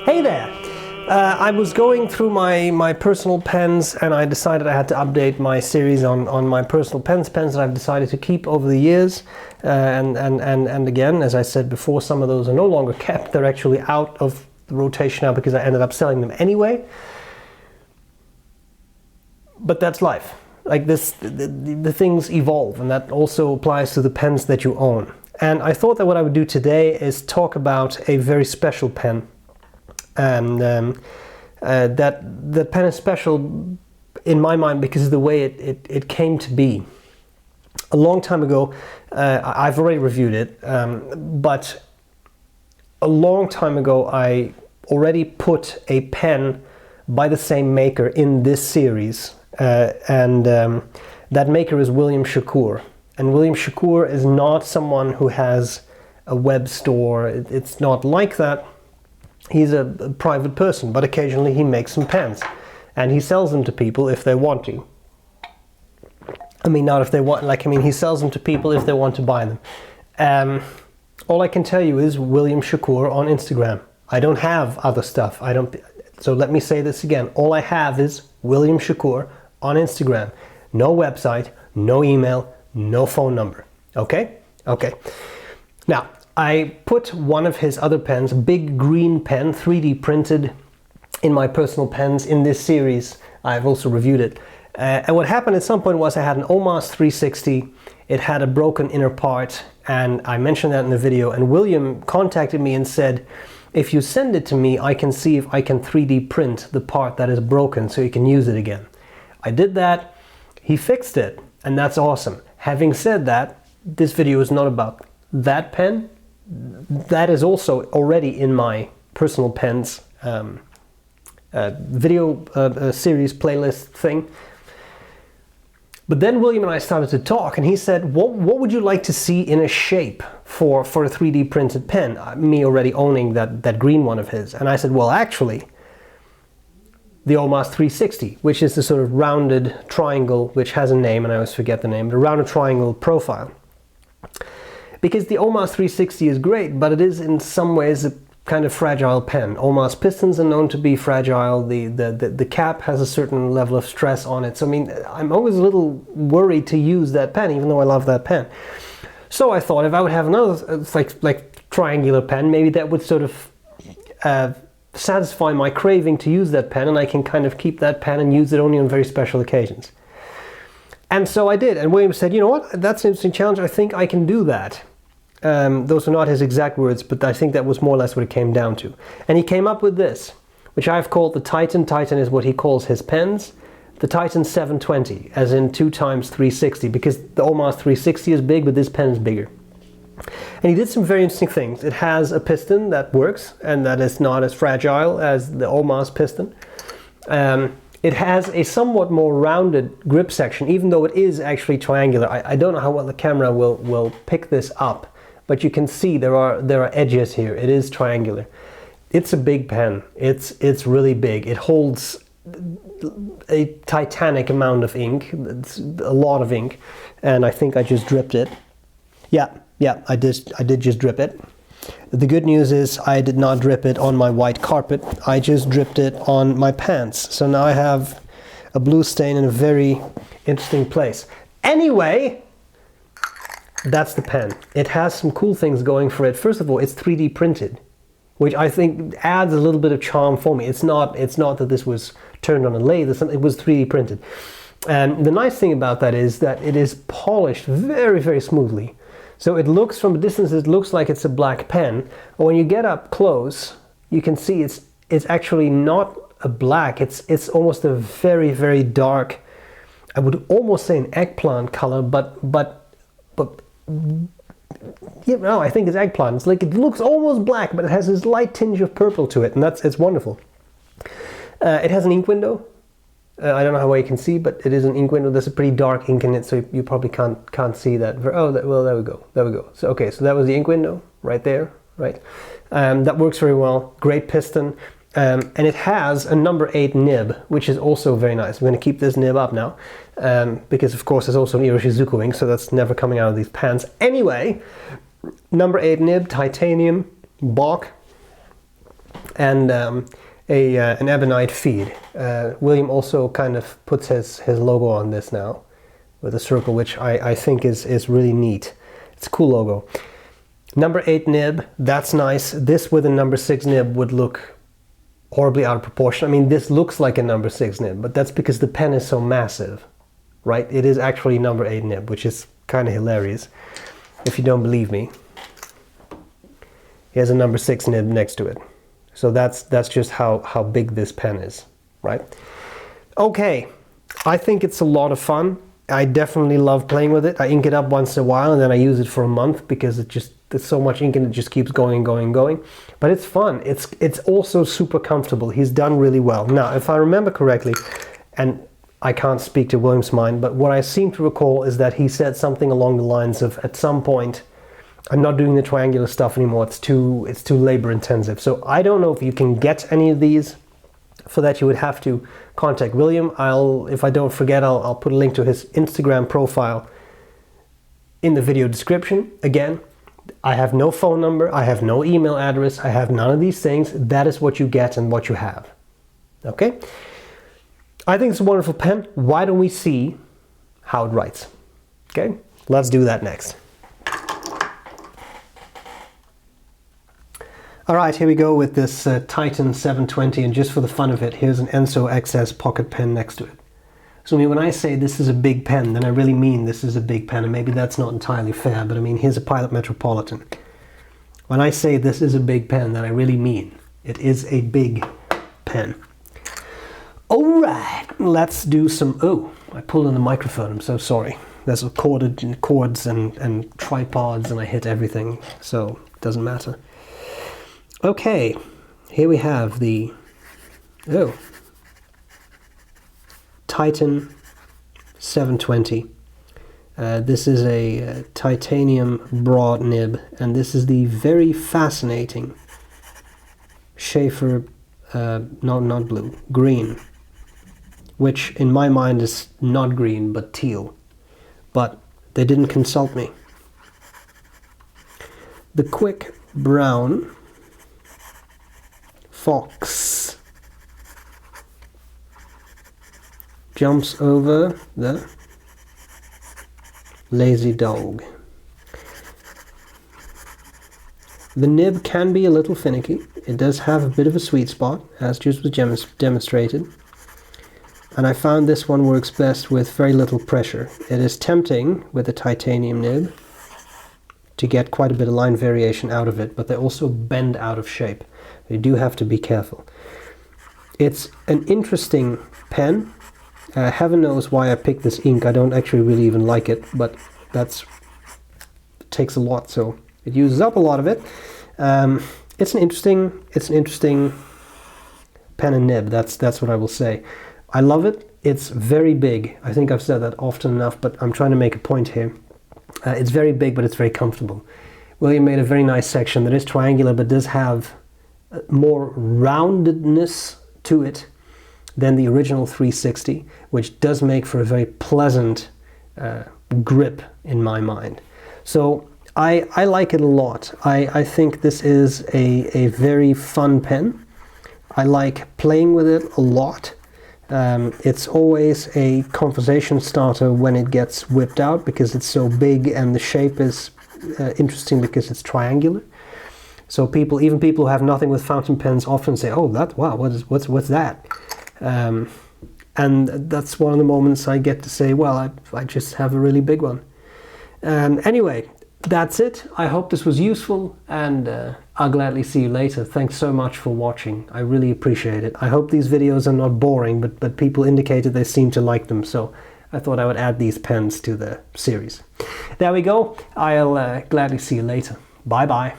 Hey there! I was going through my personal pens and I decided I had to update my series on my personal pens that I've decided to keep over the years. And again, as I said before, some of those are no longer kept. They're actually out of the rotation now because I ended up selling them anyway. But that's life. Like this, the things evolve, and that also applies to the pens that you own. And I thought that what I would do today is talk about a very special pen. And that pen is special in my mind because of the way it came to be. A long time ago, I've already reviewed it, but a long time ago I already put a pen by the same maker in this series, and that maker is William Shakur. And William Shakur is not someone who has a web store. It's not like that. He's a private person, but occasionally he makes some pens and he sells them to people if they want to. I mean, not if they want, he sells them to people if they want to buy them. All I can tell you is William Shakur on Instagram. I don't have other stuff. So let me say this again. All I have is William Shakur on Instagram. No website, no email, no phone number. Okay? Okay. Now, I put one of his other pens, a big green pen, 3D printed, in my personal pens in this series. I've also reviewed it. And what happened at some point was I had an OMAS 360. It had a broken inner part, and I mentioned that in the video. And William contacted me and said, if you send it to me, I can see if I can 3D print the part that is broken so you can use it again. I did that. He fixed it, and that's awesome. Having said that, this video is not about that pen. That is also already in my personal pens video series playlist thing. But then William and I started to talk, and he said, what would you like to see in a shape for a 3D printed pen? Me already owning that green one of his. And I said, well, actually, the OMAS 360, which is the sort of rounded triangle, which has a name, and I always forget the name, but a rounded triangle profile. Because the OMAS 360 is great, but it is in some ways a kind of fragile pen. OMAS pistons are known to be fragile. The cap has a certain level of stress on it. So I mean, I'm always a little worried to use that pen, even though I love that pen. So I thought if I would have another like triangular pen, maybe that would sort of satisfy my craving to use that pen, and I can kind of keep that pen and use it only on very special occasions. And so I did, and William said, you know what, that's an interesting challenge, I think I can do that. Those are not his exact words, but I think that was more or less what it came down to. And he came up with this, which I've called the Titan. Titan is what he calls his pens. The Titan 720, as in 2 times 360, because the OMAS 360 is big, but this pen is bigger. And he did some very interesting things. It has a piston that works, and that is not as fragile as the OMAS piston. It has a somewhat more rounded grip section, even though it is actually triangular. I don't know how well the camera will pick this up, but you can see there are edges here. It is triangular. It's a big pen. It's really big. It holds a titanic amount of ink. It's a lot of ink, and I think I just dripped it. Yeah, I did just drip it. The good news is I did not drip it on my white carpet. I just dripped it on my pants. So now I have a blue stain in a very interesting place. Anyway, that's the pen. It has some cool things going for it. First of all, it's 3D printed, which I think adds a little bit of charm for me. It's not that this was turned on a lathe. It was 3D printed. And the nice thing about that is that it is polished very, very smoothly. So it looks, from a distance, it looks like it's a black pen. But when you get up close, you can see it's actually not a black. It's almost a very, very dark, I would almost say an eggplant color, but yeah, no, I think it's eggplant. It's like, it looks almost black, but it has this light tinge of purple to it, and it's wonderful. It has an ink window. I don't know how well you can see, but it is an ink window. There's a pretty dark ink in it, so you probably can't see that. Well, there we go. So okay, so that was the ink window right there, right? That works very well. Great piston, and it has a number 8 nib, which is also very nice. I'm going to keep this nib up now, because of course there's also an Iroshizuku ink, so that's never coming out of these pans. Anyway, number 8 nib, titanium, Bock. and an ebonite feed. William also kind of puts his logo on this now with a circle, which I think is really neat. It's a cool logo. Number 8 nib, that's nice. This with a number 6 nib would look horribly out of proportion. I mean, this looks like a number 6 nib, but that's because the pen is so massive, right? It is actually number 8 nib, which is kind of hilarious. If you don't believe me, he has a number 6 nib next to it. So that's just how big this pen is, right? Okay, I think it's a lot of fun. I definitely love playing with it. I ink it up once in a while and then I use it for a month because there's so much ink and it just keeps going and going and going. But it's fun. It's also super comfortable. He's done really well. Now, if I remember correctly, and I can't speak to William's mind, but what I seem to recall is that he said something along the lines of, at some point, I'm not doing the triangular stuff anymore. It's too labor intensive. So I don't know if you can get any of these. For that, you would have to contact William. If I don't forget, I'll put a link to his Instagram profile in the video description. Again, I have no phone number. I have no email address. I have none of these things. That is what you get and what you have. Okay? I think it's a wonderful pen. Why don't we see how it writes? Okay? Let's do that next. Alright, here we go with this Titan 720, and just for the fun of it, here's an Enso XS pocket pen next to it. So I mean, when I say this is a big pen, then I really mean this is a big pen, and maybe that's not entirely fair, but I mean, here's a Pilot Metropolitan. When I say this is a big pen, then I really mean it is a big pen. Alright, let's do some... Oh, I pulled on the microphone, I'm so sorry. There's cords and tripods, and I hit everything, so it doesn't matter. Okay, here we have the Titan 720. This is a titanium broad nib, and this is the very fascinating Schaefer, not blue, green, which in my mind is not green but teal, but they didn't consult me. The quick brown fox jumps over the lazy dog. The nib can be a little finicky. It does have a bit of a sweet spot, as just was demonstrated. And I found this one works best with very little pressure. It is tempting with a titanium nib to get quite a bit of line variation out of it, but they also bend out of shape. You do have to be careful. It's an interesting pen. Heaven knows why I picked this ink. I don't actually really even like it, but it takes a lot, so it uses up a lot of it. It's an interesting pen and nib. That's what I will say. I love it. It's very big. I think I've said that often enough, but I'm trying to make a point here. It's very big, but it's very comfortable. William made a very nice section that is triangular, but does have more roundedness to it than the original 360, which does make for a very pleasant grip in my mind. So I like it a lot. I think this is a very fun pen. I like playing with it a lot. It's always a conversation starter when it gets whipped out because it's so big, and the shape is interesting because it's triangular. So even people who have nothing with fountain pens often say, "Oh, wow, what's that?" And that's one of the moments I get to say, "Well, I just have a really big one." Anyway, that's it. I hope this was useful, and I'll gladly see you later. Thanks so much for watching. I really appreciate it. I hope these videos are not boring, but people indicated they seem to like them, so I thought I would add these pens to the series. There we go. I'll gladly see you later. Bye bye.